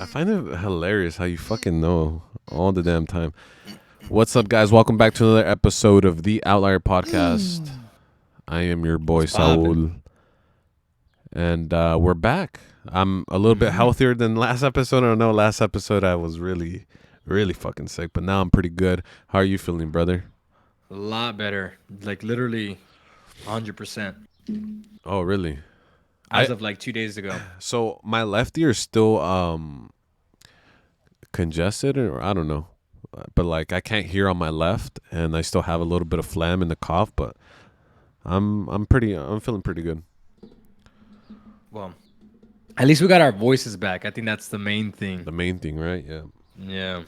I find it hilarious how you fucking know all the damn time. What's up, guys? Welcome back to another episode of the Outlier podcast. I am your boy What's poppin'? Saul, and we're back. I'm a little bit healthier than last episode. I don't know. Last episode I was really, really fucking sick, but now I'm pretty good. How are you feeling, brother? A lot better. Like literally 100% Oh, really? as I of like 2 days ago. so my left ear is still congested, or I don't know, but like I can't hear on my left, and I still have a little bit of phlegm in the cough, but I'm feeling pretty good. Well, at least we got our voices back. I think that's the main thing. The main thing, right? Yeah. Yeah.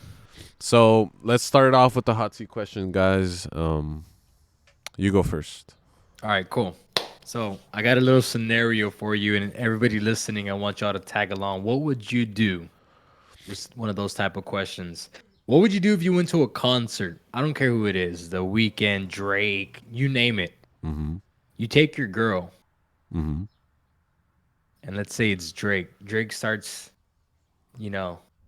So let's start it off with the hot seat question, guys. You go first. All right, cool. So I got a little scenario for you, and everybody listening, I want y'all to tag along. What would you do? Just one of those type of questions. What would you do if you went to a concert? I don't care who it is, The Weeknd, Drake, you name it. Mm-hmm. You take your girl, Mm-hmm. and let's say it's Drake. Drake starts,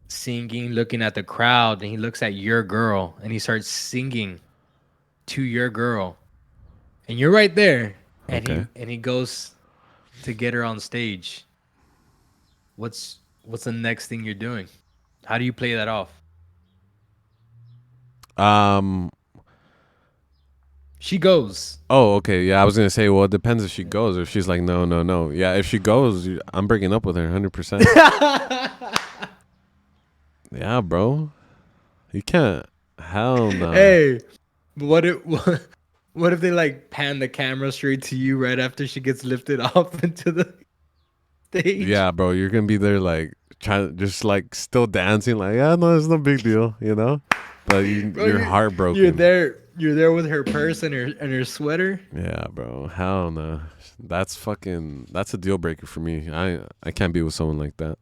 singing, looking at the crowd, and he looks at your girl and he starts singing to your girl. And you're right there. And he Okay. and he goes to get her on stage. What's the next thing you're doing? How do you play that off? Um. She goes. Oh, okay. Yeah, I was gonna say. Well, it depends if she goes. If she's like, no, no, no. Yeah, if she goes, I'm breaking up with her, 100%. Yeah, bro. You can't. Hell no. Hey, what if what if they like pan the camera straight to you right after she gets lifted off into the stage? Yeah, bro. You're gonna be there like trying, just like still dancing, like, yeah, no, it's no big deal, you know. But Bro, you're heartbroken. You're there with her purse and her sweater. Yeah, bro. Hell no. That's a deal breaker for me. I can't be with someone like that.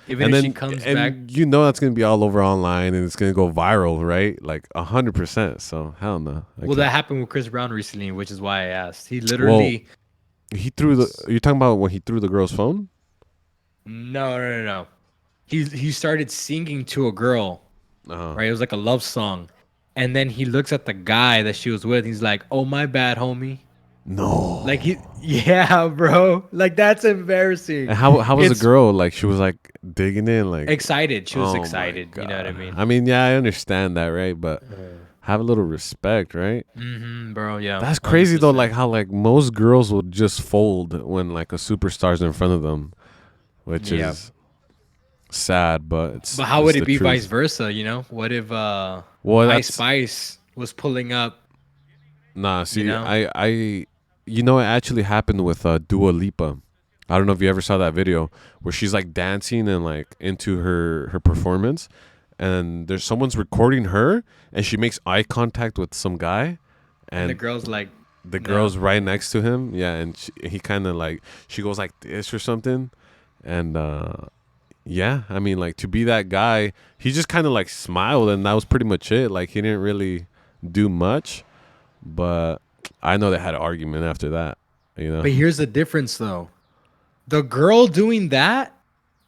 Even And if she then comes back. and you know that's gonna be all over online and it's gonna go viral, right? Like 100%. So hell no. Well, that happened with Chris Brown recently, which is why I asked. He Well, literally he threw the. You're talking about when he threw the girl's phone? no. He started singing to a girl, Uh-huh. right? It was like a love song. And then he looks at the guy that she was with. He's like, "Oh, my bad, homie." Like No. yeah, bro. Like that's embarrassing. And how was the It's girl? Like she was like digging in, like, excited. She was oh my excited. You know what I god. mean? I mean, yeah, I understand that, right? But have a little respect, right? Bro. Yeah. That's crazy though. 100%. Like how like most girls will just fold when like a superstar's in front of them, which Yeah. is sad, but it's But how it's would it the be vice truth. versa? What if Well, Ice that's Spice was pulling up? nah. You See, know, it actually happened with Dua Lipa. I don't know if you ever saw that video where she's like dancing and like into her performance, and there's someone's recording her, and she makes eye contact with some guy, and the and girl's like, the no. girl's right next to him. Yeah, and he kind of like she goes like this or something, and yeah, I mean like to be that guy, he just kind of like smiled, and that was pretty much it. Like he didn't really do much, but I know they had an argument after that. You know. But here's the difference, though. The girl doing that,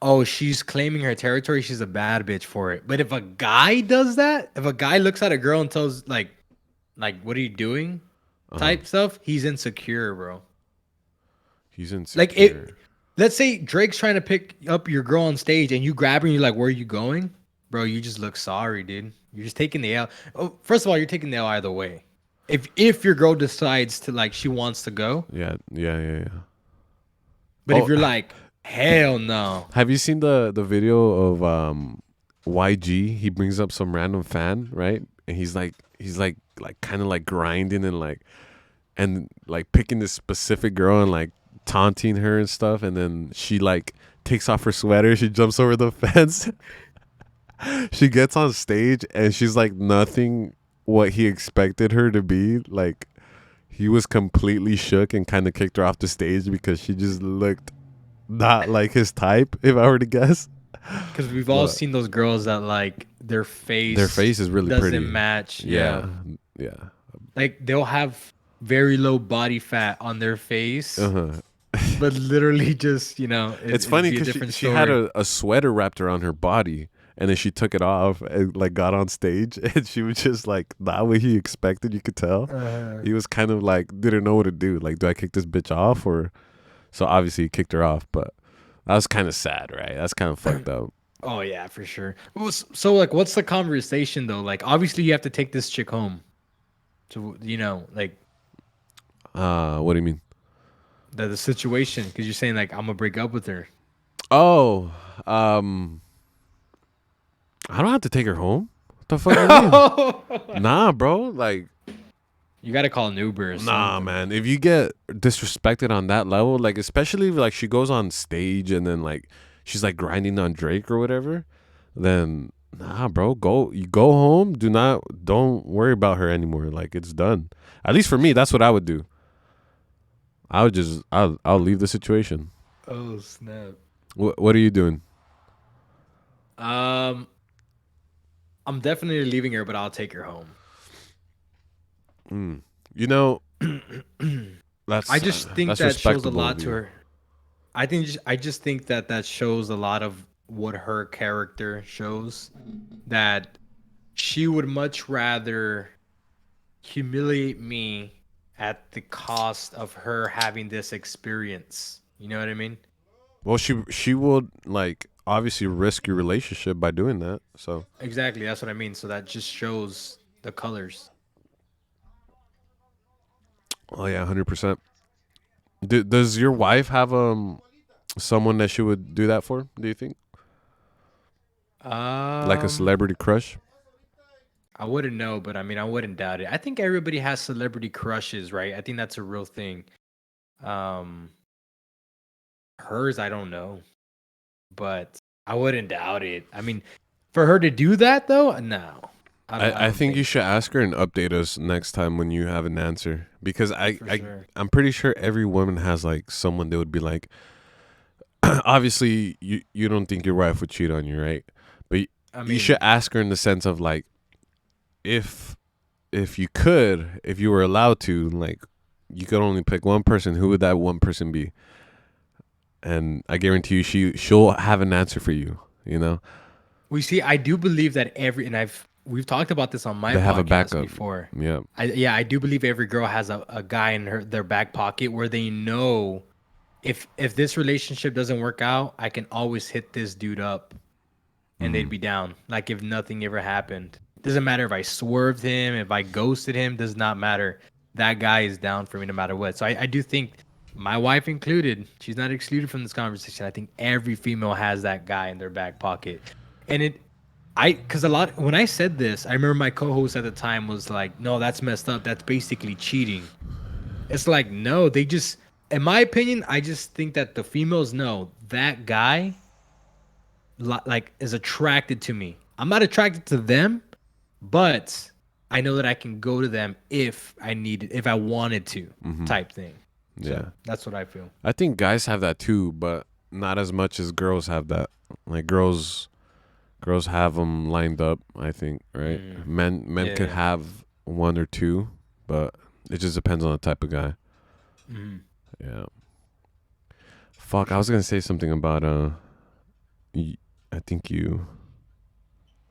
oh, she's claiming her territory. She's a bad bitch for it. But if a guy does that, if a guy looks at a girl and tells like, what are you doing? Uh-huh. Type stuff, he's insecure, bro. He's Like insecure. let's say Drake's trying to pick up your girl on stage and you grab her and you're like, where are you going? Bro, you just look sorry, dude. You're just taking the L. Oh, first of all, you're taking the L either way. If your girl decides to like she wants to go, Yeah, yeah, yeah, yeah. but if Oh, you're like, hell no. have you seen the video of YG? He brings up some random fan, right? And he's like kind of like grinding and like picking this specific girl and like taunting her and stuff, and then she like takes off her sweater, she jumps over the fence. She gets on stage and she's like nothing what he expected her to be. Like he was completely shook and kind of kicked her off the stage because she just looked not like his type, if I were to guess. Because we've all But seen those girls that like their face is really doesn't pretty. match. Yeah, Yeah. yeah. Like they'll have very low body fat on their face. Uh huh. but literally just It's it'd funny be a because different she had story. a sweater wrapped around her body, and then she took it off and like got on stage, and she was just like not what he expected. You could tell Uh, he was kind of like didn't know what to do. Like, do I kick this bitch off or? So obviously he kicked her off, but that was kind of sad, right? That's kind of fucked up. oh yeah, for sure. So like, what's the conversation though? Like, obviously you have to take this chick home. So like What do you mean? the situation, because you're saying like I'm gonna break up with her. Oh, um, I don't have to take her home. What the fuck you mean? Nah, bro. Like, You gotta call an Uber or nah, something. man. If you get disrespected on that level, like especially if like she goes on stage and then like she's like grinding on Drake or whatever, then nah, bro. You go home. Don't worry about her anymore. Like it's done. At least for me, that's what I would do. I'll leave the situation. Oh snap. What are you doing? Um, I'm definitely leaving her, but I'll take her home. Mm. You know I just think that's that shows a respectable lot of to you. her. I just think that that shows a lot of what her character shows. That she would much rather humiliate me at the cost of her having this experience. You know what I mean? Well, she would like obviously risk your relationship by doing that. So, Exactly. That's what I mean. So that just shows the colors. oh yeah, 100%. Does your wife have someone that she would do that for? Do you think like a Um, celebrity crush? I wouldn't know, but I mean, I wouldn't doubt it. I think everybody has celebrity crushes, right? I think that's a real thing. Um, hers, I don't know, but I wouldn't doubt it. I mean, for her to do that though, no, I I don't think you think should so. ask her and update us next time when you have an answer because For sure. I'm pretty sure every woman has like someone they would be like. Obviously, you don't think your wife would cheat on you, right? But I you should mean, ask her in the sense of like if if you were allowed to, like, you could only pick one person, who would that one person be? And I guarantee you, she'll have an answer for you. You know, we see. I do believe that and we've talked about this on my they have a podcast backup. before. Yeah. Yeah, I do believe every girl has a guy in their back pocket where they know if this relationship doesn't work out, I can always hit this dude up and they'd Mm. be down. Like if nothing ever happened. Doesn't matter if I swerved him, if I ghosted him, does not matter. That guy is down for me no matter what. So I do think my wife included, she's not excluded from this conversation. I think every female has that guy in their back pocket. And because a lot, when I said this, I remember my co host at the time was like, no, that's messed up. That's basically cheating. It's like, no, they just, in my opinion, I just think that the females know that guy like is attracted to me. I'm not attracted to them, but I know that I can go to them if I needed, if I wanted to, Mm-hmm. type thing. So Yeah. that's what I feel. I think guys have that too, but not as much as girls have that. Like girls have them lined up. I think, right? Mm, Men could yeah. have one or two, but it just depends on the type of guy. Mm. Yeah. Fuck, I was gonna say something about y- I think you.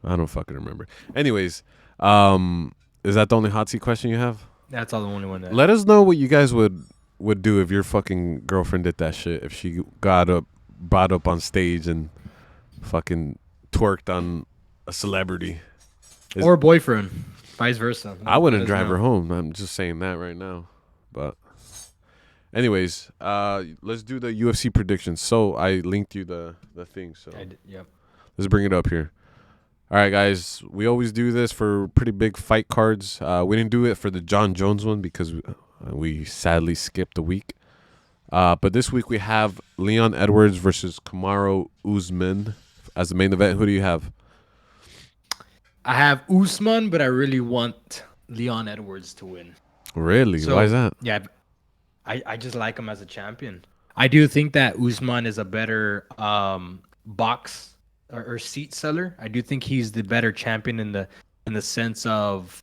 I don't fucking remember. Anyways, is that the only hot seat question you have? That's all the only one that. Let us know what you guys would do if your fucking girlfriend did that shit. If she brought up on stage and fucking twerked on a celebrity. Is Or boyfriend, vice versa. I Let wouldn't us drive know. her home. I'm just saying that right now. But anyways, let's do the UFC predictions. So I linked you the thing. So Yep. let's bring it up here. All right, guys. We always do this for pretty big fight cards. We didn't do it for the John Jones one because we sadly skipped a week. But this week we have Leon Edwards versus Kamaru Usman as the main event. Who do you have? I have Usman, but I really want Leon Edwards to win. Really? Why is So that? yeah, I just like him as a champion. I do think that Usman is a better box or seat seller. I do think he's the better champion in the sense of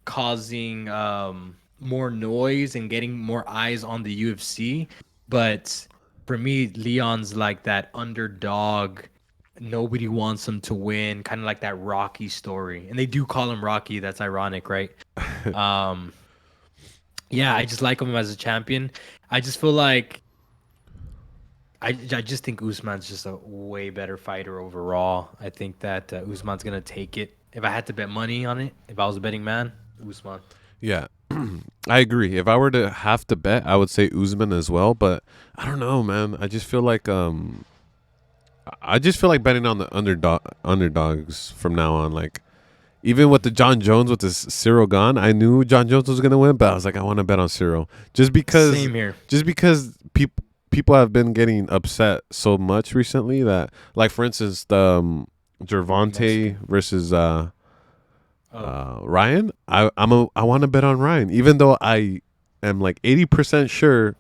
causing more noise and getting more eyes on the UFC. But for me, Leon's like that underdog. Nobody wants him to win, kind of like that Rocky story. And they do call him Rocky. That's ironic, right? Um, yeah, I just like him as a champion. I just feel like I just think Usman's just a way better fighter overall. I think that Usman's gonna take it. If I had to bet money on it, if I was a betting man, Usman. Yeah, I agree. If I were to have to bet, I would say Usman as well. But I don't know, man. I just feel like betting on the underdogs from now on. Like even with the John Jones with this Cyril gone, I knew John Jones was gonna win, but I was like, I want to bet on Cyril Same here. just because people have been getting upset so much recently that, like for instance, the Gervonta Mexican. versus Oh, Ryan. I want to bet on Ryan, even though I am like 80% sure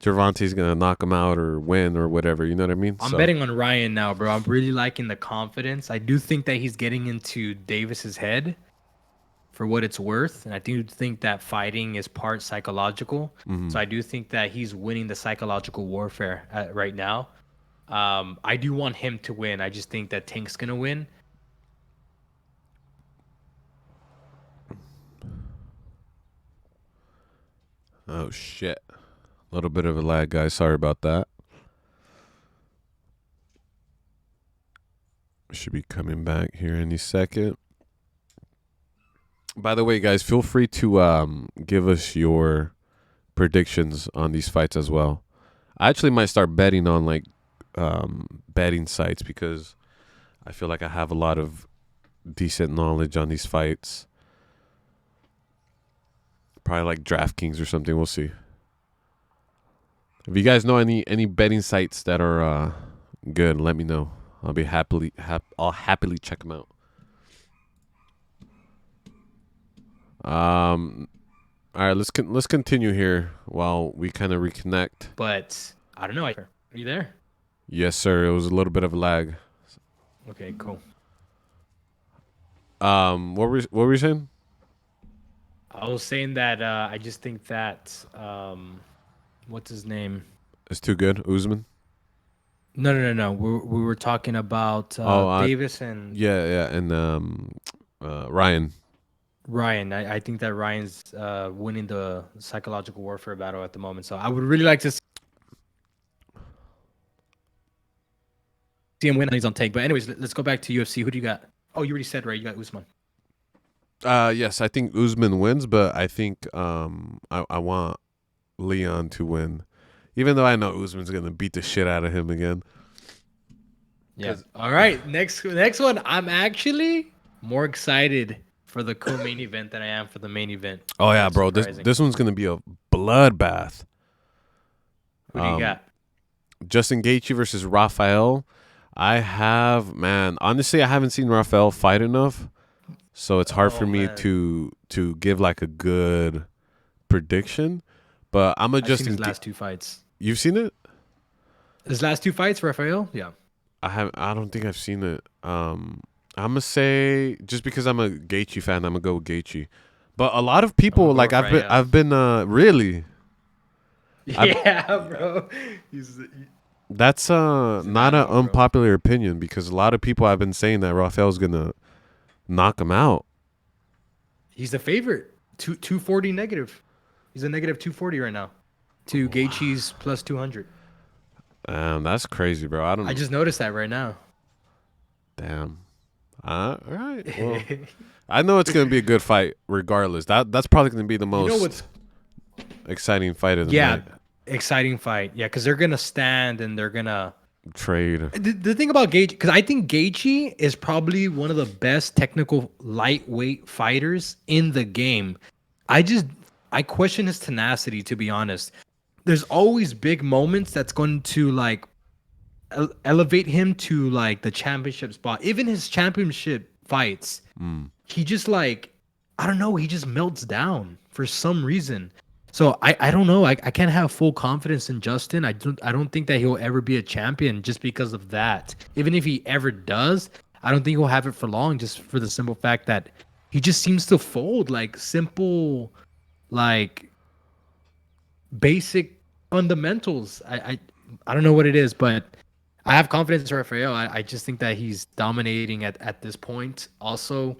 Gervonta's gonna knock him out or win or whatever. You know what I mean? I'm So betting on Ryan now, bro. I'm really liking the confidence. I do think that he's getting into Davis's head for what it's worth, and I do think that fighting is part psychological. So I do think that he's winning the psychological warfare right now. I do want him to win. I just think that Tank's gonna win. oh shit, a little bit of a lag, guys. Sorry about that. Should be coming back here any second. By the way, guys, feel free to give us your predictions on these fights as well. I actually might start betting on like betting sites because I feel like I have a lot of decent knowledge on these fights. Probably like DraftKings or something. We'll see. If you guys know any betting sites that are good, let me know. I'll be I'll happily check them out. All right, let's continue here while we kind of reconnect. But I don't know. Are you there? Yes, sir. It was a little bit of a lag. Okay, cool. What were you saying? I was saying that I just think that what's his name? It's too good, Usman. No. We were talking about Oh, Davis and yeah, and Ryan. Ryan. I think that Ryan's winning the psychological warfare battle at the moment. So I would really like to see him win. He's on take. But anyways, let's go back to UFC. Who do you got? Oh, you already said right. You got Usman. Yes, I think Usman wins, but I think I want Leon to win, even though I know Usman's gonna beat the shit out of him again. Yeah. All right. Next one. I'm actually more excited for the co-main event than I am for the main event. Oh yeah, That's bro. surprising. This one's gonna be a bloodbath. Who do you got? Justin Gaethje versus Rafael. Honestly, I haven't seen Rafael fight enough, so it's hard for Oh me man, to give like a good prediction. But I'm a I've seen Justin. his last two fights. You've seen it? His last two fights, Rafael. Yeah. I don't think I've seen it. I'm gonna say just because I'm a Gaethje fan, I'm gonna go with Gaethje. But a lot of people I'm gonna like go Rafael. I've been really Yeah, bro. He's that's not an animal, bro. unpopular opinion because a lot of people have been saying that Rafael's gonna knock him out. He's the favorite. 240 negative. He's a negative 240 right now. To Gaethje's plus 200. That's crazy, bro. I don't. I just noticed that right now. Damn. All right. Well, I know it's gonna be a good fight, regardless. That's probably gonna be the You know most what's exciting fight of the yeah, night. exciting fight. Yeah, because they're gonna stand and they're gonna. Trade. The thing about Gaethje, because I think Gaethje is probably one of the best technical lightweight fighters in the game. I question his tenacity, to be honest. There's always big moments that's going to like elevate him to like the championship spot. Even his championship fights, he just like I don't know, he just melts down for some reason. So I don't know. I can't have full confidence in Justin. I don't think that he'll ever be a champion just because of that. Even if he ever does, I don't think he'll have it for long just for the simple fact that he just seems to fold like simple like basic fundamentals. I don't know what it is, but I have confidence in Rafael. I just think that he's dominating at this point. Also,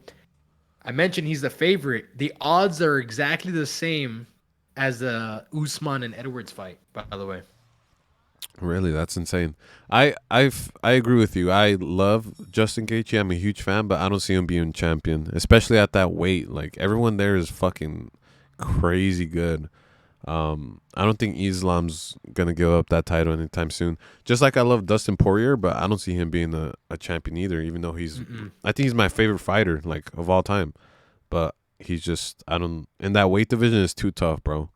I mentioned he's the favorite. The odds are exactly the same as the Usman and Edwards fight, by the way. Really, that's insane. I agree with you. I love Justin Gaethje. I'm a huge fan, but I don't see him being champion, especially at that weight. Like everyone there is fucking crazy good. I don't think Islam's gonna give up that title anytime soon. Just like I love Dustin Poirier, but I don't see him being a champion either. Even though Mm-mm. I think he's my favorite fighter, like of all time. But he's just, I don't. In that weight division is too tough, bro.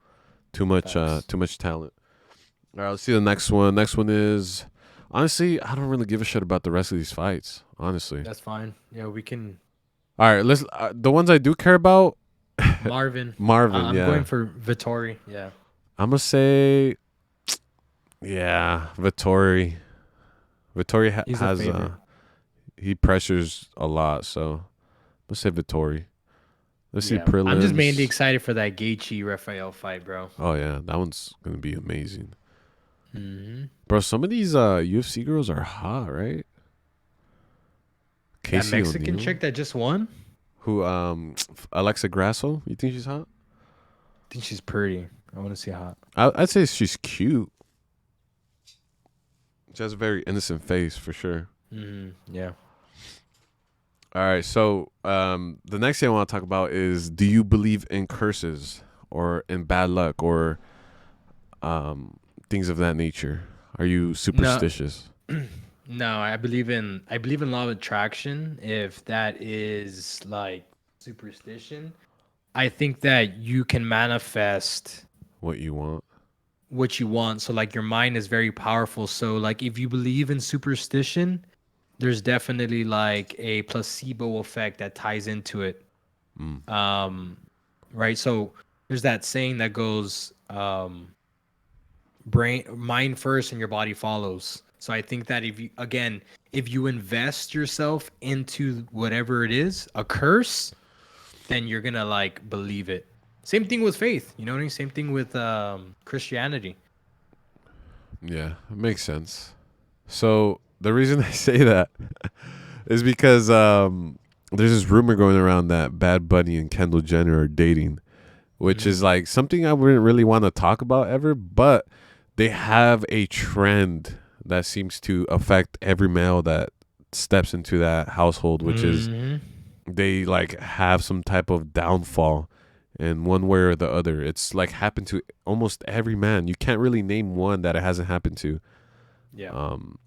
Facts. Too much talent. All right, let's see the next one. Next one is, honestly, I don't really give a shit about the rest of these fights. Honestly. That's fine. Yeah, we can. All right, let's. The ones I do care about, Marvin. Marvin. I'm going Yeah, for Vittori. Yeah. I'm gonna say, yeah, Vittori. Vittori He's a has favorite. he pressures a lot, so let's say Vittori. Let's see Yeah. I'm just mainly prelims. excited for that Gaethje Rafael fight, bro. Oh yeah, that one's gonna be amazing, Hmm. bro. Some of these UFC girls are hot, right? That Casey Mexican O'Neill, chick that just won? who Alexa Grasso. You think she's hot? I think she's pretty. I want to see hot. I'd say she's cute. She has a very innocent face for sure. Yeah. All right, so the next thing I want to talk about is: do you believe in curses or in bad luck or things of that nature? Are you No, superstitious? no, I believe in law of attraction. If that is like superstition, I think that you can manifest What you want? what you want. So like your mind is very powerful. So like if you believe in superstition, there's definitely like a placebo effect that ties into it. Mm. Um, right? So there's that saying that goes brain mind first and your body follows. So I think that if you again, if you invest yourself into whatever it is, a curse, then you're gonna like believe it. Same thing with faith, you know what I mean? Same thing with Christianity. Yeah, it makes sense. So the reason I say that is because there's this rumor going around that Bad Bunny and Kendall Jenner are dating, which is Mm. like something I wouldn't really want to talk about ever, but they have a trend that seems to affect every male that steps into that household, which is Hmm. they like have some type of downfall in one way or the other. It's like happened to almost every man. You can't really name one that it hasn't happened to. Yeah. Um,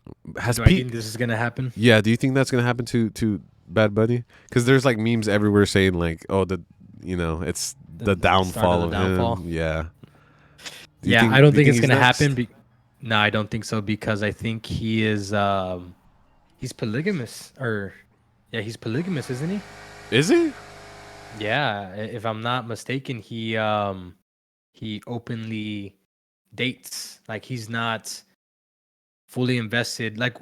So has do I Pete? think this is gonna happen? Yeah, do you think that's gonna happen to Bad Bunny? Because there's like memes everywhere saying like, oh, it's the The start of downfall the of downfall. him. Yeah. Yeah, I Do don't you think think it's he's gonna happen. next? No, I don't think so because I think he is he's polygamous or yeah, he's polygamous, isn't he? Is he? Yeah, if I'm not mistaken, he openly dates. Like he's not fully invested. Like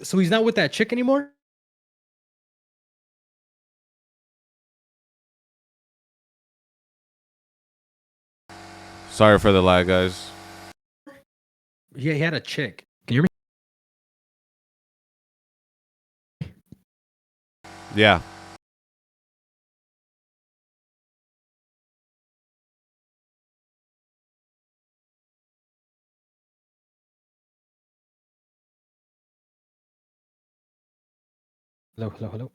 so he's not with that chick anymore? Sorry for the lag, guys. Yeah, he had a chick. Can you hear me? Yeah. Hello, hello, hello.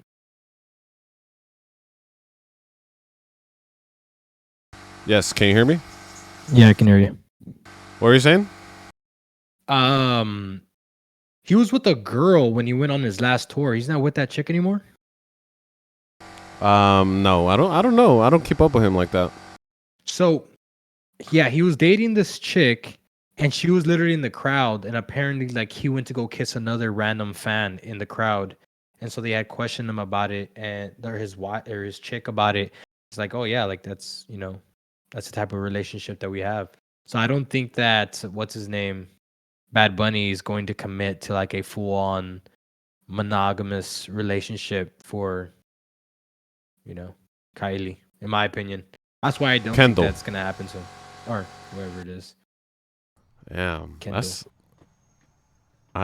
Yes. Can you hear me? Yeah, I can hear you. What are you saying? Um he was with a girl when he went on his last tour. He's not with that chick anymore? No, I don't. I don't know. I don't keep up with him like that. So yeah, he was dating this chick and she was literally in the crowd and apparently like he went to go kiss another random fan in the crowd. And so they had questioned him about it and or his wife or his chick about it. It's like, "Oh yeah, like that's, that's the type of relationship that we have." So I don't think that what's his name, Bad Bunny is going to commit to like a full-on monogamous relationship for, you know, Kylie, in my opinion. That's why I don't think Kendall. that's going to happen to him or whoever it is. Yeah, Kendall. that's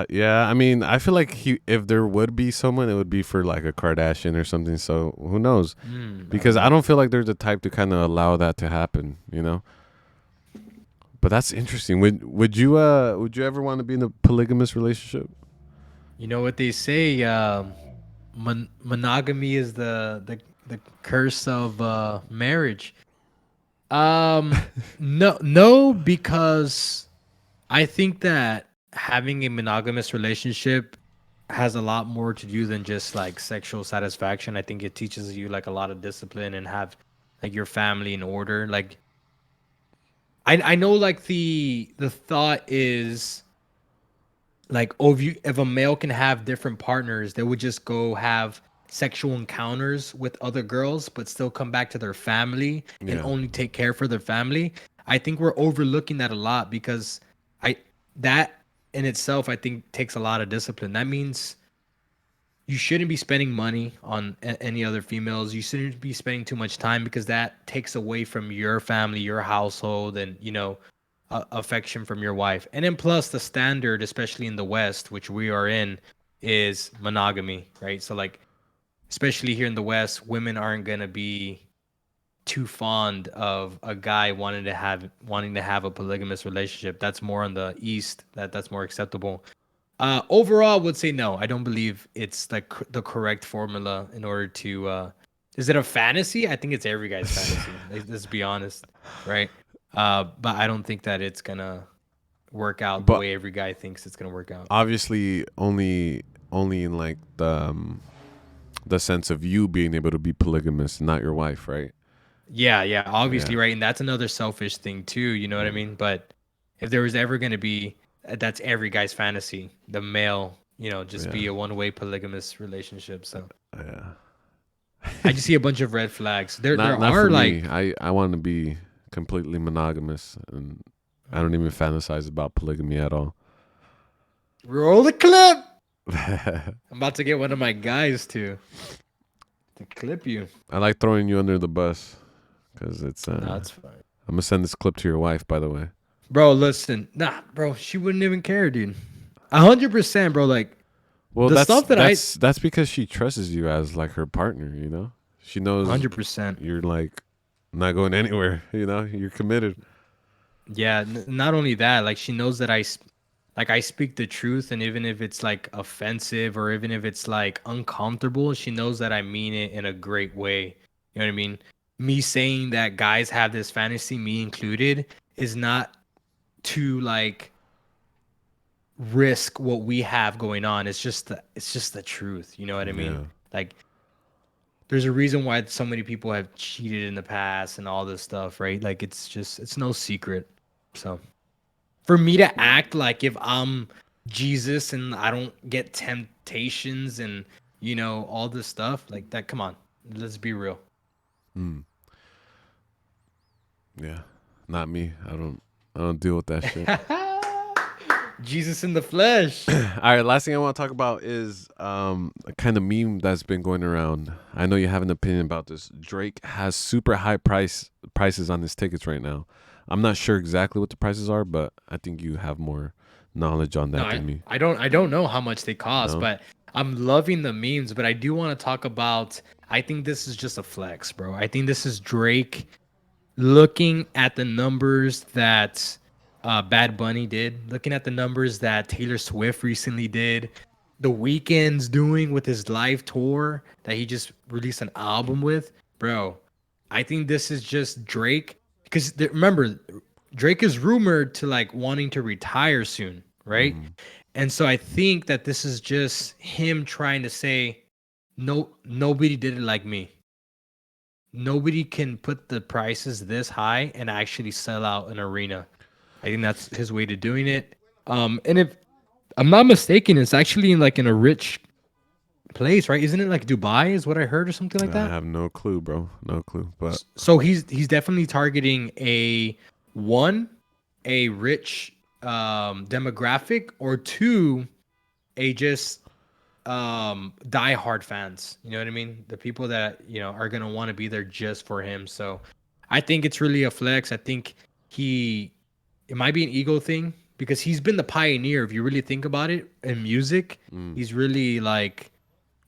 yeah. I mean, I feel like if there would be someone, it would be for like a Kardashian or something. So who knows? I Because don't I know. don't feel like they're the type to kind of allow that to happen. You know. But that's interesting. Would you ever want to be in a polygamous relationship? You know what they say? Monogamy is the curse of marriage. Um, no, because I think that having a monogamous relationship has a lot more to do than just like sexual satisfaction. I think it teaches you like a lot of discipline and have like your family in order. Like I know like the thought is like, oh, if a male can have different partners, they would just go have sexual encounters with other girls but still come back to their family and Yeah. only take care for their family. I think we're overlooking that a lot because I that in itself I think takes a lot of discipline. That means you shouldn't be spending money on any other females. You shouldn't be spending too much time because that takes away from your family, your household, and affection from your wife. And then plus the standard, especially in the West, which we are in, is monogamy, right? So like, especially here in the West, women aren't gonna be too fond of a guy wanting to have a polygamous relationship. That's more on the East. That's more acceptable. Overall, I would say no. I don't believe it's like the correct formula in order to. Is it a fantasy? I think it's every guy's fantasy. Let's be honest, right? But I don't think that it's gonna work out the But way every guy thinks it's gonna work out. obviously, only in like the sense of you being able to be polygamous, not your wife, right? Yeah, yeah, obviously, Yeah. right, and that's another selfish thing too. You know what I Yeah. mean? But if there was ever gonna be, that's every guy's fantasy. The male, just Yeah. be a one-way polygamous relationship. So Yeah. I just see a bunch of red flags. There Not are for me. like I want to be completely monogamous, and I don't even fantasize about polygamy at all. roll the clip. I I'm about to get one of my guys to clip you. like throwing you under the bus because it's. No, it's fine, I'm gonna send this clip to your wife, by the way. bro. Listen, nah, bro. She wouldn't even care, dude. 100%, bro. Like Well, the stuff that I, that's because she trusts you as like her partner. You know, she knows 100%. you're like not going anywhere. You know, you're committed. Yeah. Not only that, like she knows that like I speak the truth, and even if it's like offensive or even if it's like uncomfortable, she knows that I mean it in a great way. You know what I mean? Me saying that guys have this fantasy, me included, is not to like risk what we have going on. It's just the truth. You know what I mean? Yeah. Like there's a reason why so many people have cheated in the past and all this stuff, right? Like it's no secret. So for me to act like if I'm Jesus and I don't get temptations and all this stuff like that, come on, let's be real. Mm, yeah. Not me. I don't deal with that shit. Jesus in the flesh. All right, last thing I want to talk about is a kind of meme that's been going around. I know you have an opinion about this. Drake has super high prices on his tickets right now. I'm not sure exactly what the prices are, but I think you have more knowledge on No, that than me. I don't know how much they cost, No? but I'm loving the memes. But I do want to talk about. I think this is just a flex, bro. I think this is Drake looking at the numbers that Bad Bunny did, looking at the numbers that Taylor Swift recently did, the Weeknd's doing with his live tour that he just released an album with, bro. I think this is just Drake because remember, Drake is rumored to like wanting to retire soon, right? Mm, And so I think that this is just him trying to say, no, nobody did it like me. Nobody can put the prices this high and actually sell out an arena. I think that's his way to doing it. And if I'm not mistaken, it's actually in a rich place, right? Isn't it like Dubai is what I heard or something like I that? have no clue, bro. No clue. But So he's definitely targeting one, a rich demographic, or two, a just die hard fans. You know what I mean? The people that are gonna want to be there just for him. So I think it's really a flex. I think he it might be an ego thing, because he's been the pioneer. If you really think about it in music, Mm. he's really like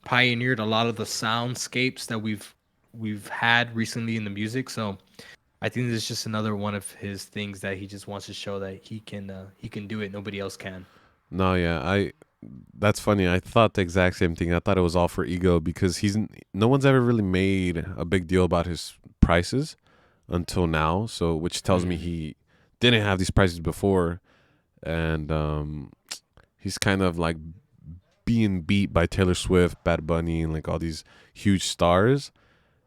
pioneered a lot of the soundscapes that we've had recently in the music. So I think this is just another one of his things that he just wants to show that he can do it. Nobody else can. No, yeah, I. That's funny. I thought the exact same thing. I thought it was all for ego because no one's ever really made a big deal about his prices until now. So, which tells me Mm. he didn't have these prices before, and he's kind of like being beat by Taylor Swift, Bad Bunny, and like all these huge stars.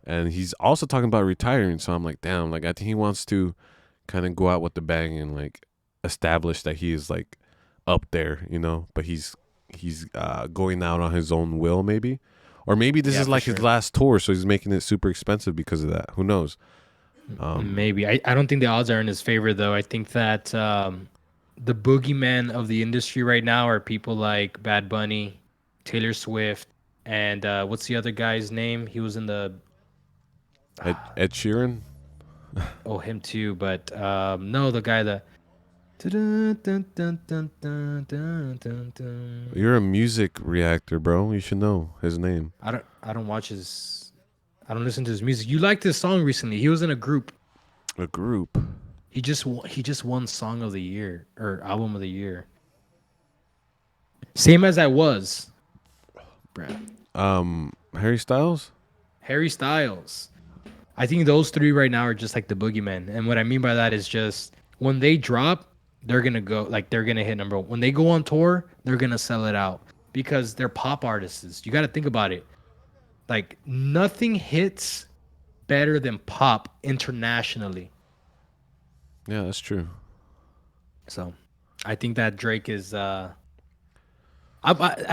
And he's also talking about retiring. So I'm like, damn. Like I think he wants to kind of go out with the bang and like establish that he is like up there, you know. But he's going out on his own will, maybe, or maybe this Yeah, is for like his sure. last tour, so he's making it super expensive because of that. Who knows? Um, Maybe. I don't think the odds are in his favor though. I think that the boogeyman of the industry right now are people like Bad Bunny, Taylor Swift, and what's the other guy's name? He was in the Ed Sheeran, oh him too, but no, the guy that dun, dun, dun, dun, dun, dun, dun, dun. you're a music reactor, bro. You should know his name. I don't watch his I don't listen to his music. You liked his song recently. He was in a group. A group. He just won song of the year or album of the year. Same as I was. Bruh. Harry Styles. Harry Styles. I think those three right now are just like the boogeymen. And what I mean by that is just when they drop, they're gonna go like they're gonna hit number one. When they go on tour, they're gonna sell it out because they're pop artists. You got to think about it. Like nothing hits better than pop internationally. Yeah, that's true. So I think that Drake is. At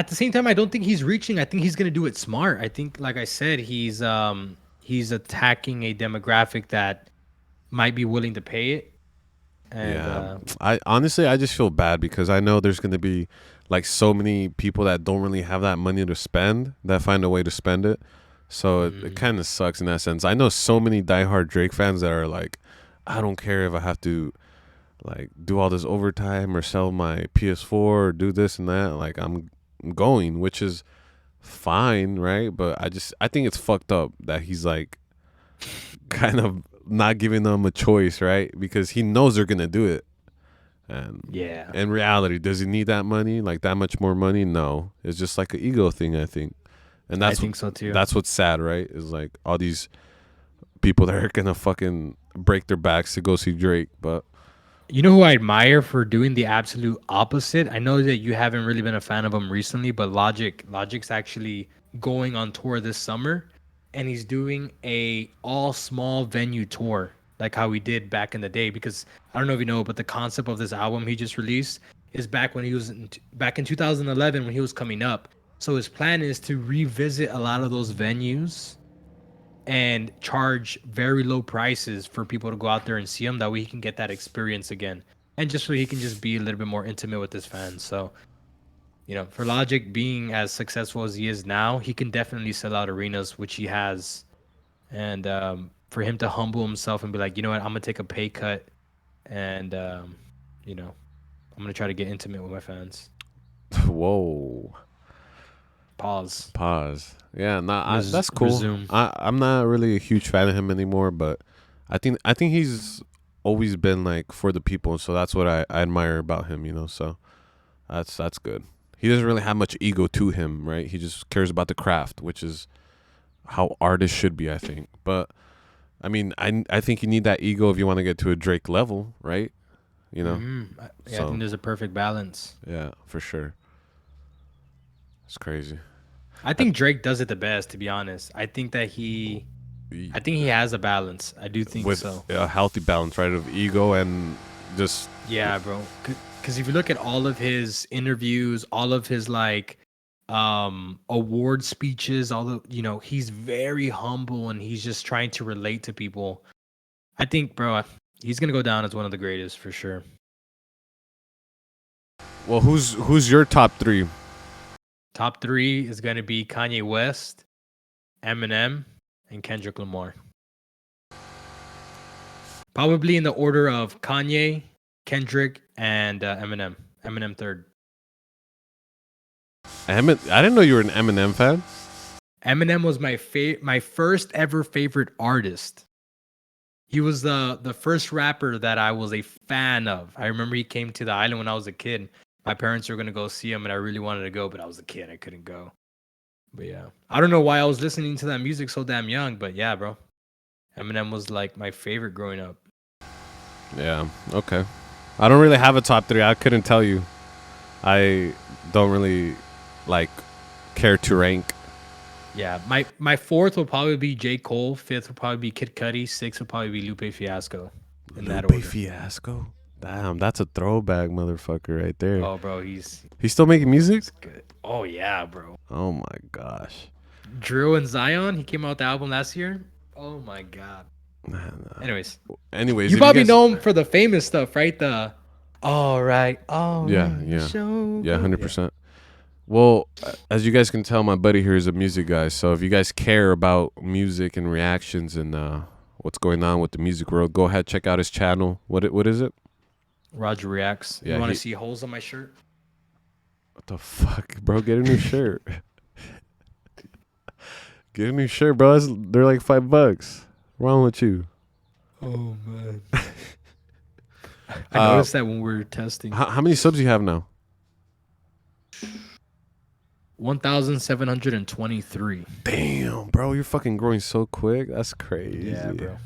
the same time, I don't think he's reaching. I think he's gonna do it smart. I think, like I said, he's attacking a demographic that might be willing to pay it. And Yeah, I honestly I just feel bad because I know there's gonna be like so many people that don't really have that money to spend that find a way to spend it. So it mm, kind of sucks in that sense. I know so many diehard Drake fans that are like, I don't care if I have to like do all this overtime or sell my PS4 or do this and that. Like I'm going, which is fine, right? But I think it's fucked up that he's like kind of not giving them a choice, right? Because he knows they're gonna do it. And yeah, in reality, does he need that money? Like that much more money? No. It's just like an ego thing, I think. And I think so too. that's what's sad, right? Is like all these people that are gonna fucking break their backs to go see Drake. But You know who I admire for doing the absolute opposite? I know that you haven't really been a fan of him recently, but Logic's actually going on tour this summer and he's doing a all small venue tour like how he did back in the day because I don't know if you know, but the concept of this album he just released is back when back in 2011 when he was coming up. So his plan is to revisit a lot of those venues and charge very low prices for people to go out there and see him. That way he can get that experience again. And just so he can just be a little bit more intimate with his fans. So, for Logic being as successful as he is now, he can definitely sell out arenas, which he has. And for him to humble himself and be like, you know what, I'm going to take a pay cut and, I'm going to try to get intimate with my fans. whoa, Pause. pause. Yeah, nah, that's cool. Resume. I'm not really a huge fan of him anymore, but I think he's always been like for the people, so that's what I admire about him. So that's good. He doesn't really have much ego to him, right? He just cares about the craft, which is how artists should be, I think. But I mean, I think you need that ego if you want to get to a Drake level, right? You know. Yeah, I think So there's a perfect balance. yeah, for sure. It's crazy. I I, think Drake does it the best, to be honest. I think he has a balance. I do think with so. a healthy balance, right, of ego and just Yeah, bro. Because if you look at all of his interviews, all of his like award speeches, all the he's very humble and he's just trying to relate to people. I think, bro, he's gonna go down as one of the greatest for sure. well, who's your top three? Top three is gonna be Kanye West, Eminem, and Kendrick Lamar. Probably in the order of Kanye, Kendrick, and Eminem. Eminem third. I didn't know you were an Eminem fan. Eminem was my first ever favorite artist. He was the first rapper that I was a fan of. I remember he came to the island when I was a kid. My parents were gonna go see him, and I really wanted to go, but I was a kid. I couldn't go. But yeah, I don't know why I was listening to that music so damn young. But yeah, bro, Eminem was like my favorite growing up. Yeah. Okay. I don't really have a top three. I couldn't tell you. I don't really like care to rank. Yeah, my fourth will probably be J. Cole. Fifth will probably be Kid Cudi. Sixth will probably be Lupe Fiasco. In that Lupe order. Fiasco. Damn, that's a throwback, motherfucker, right there. Oh, bro, he's still making music? good. Oh yeah, bro. Oh my gosh. Drill and Zion. He came out with the album last year. Oh my god. Anyways, Anyways, you if probably guys, know him for the famous stuff, right? The all right, Yeah, yeah. Yeah, 100%. Well, as you guys can tell, my buddy here is a music guy. So if you guys care about music and reactions and what's going on with the music world, go ahead, check out his channel. What is it? Roger Reacts. Yeah, You want he- to see holes on my shirt? What the fuck, bro? Get a new shirt. Get a new shirt, bro. They're like $5. What's wrong with you? Oh man. I noticed that when we were testing. How many subs you have now? 1,723. Damn, bro, you're fucking growing so quick. That's crazy. Yeah, bro.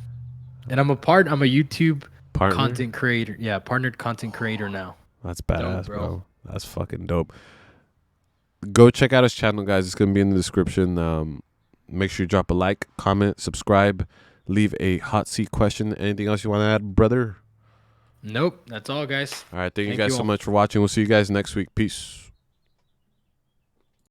And I'm a YouTube Partner? content creator. Yeah, partnered content creator now. That's badass, Dope, bro. bro. That's fucking dope. Go check out his channel, guys. It's gonna be in the description. Make sure you drop a like, comment, subscribe, leave a hot seat question. Anything else you want to add, brother? Nope, that's all, guys. All right, thank you Thank guys you so all. much for watching. We'll see you guys next week. Peace.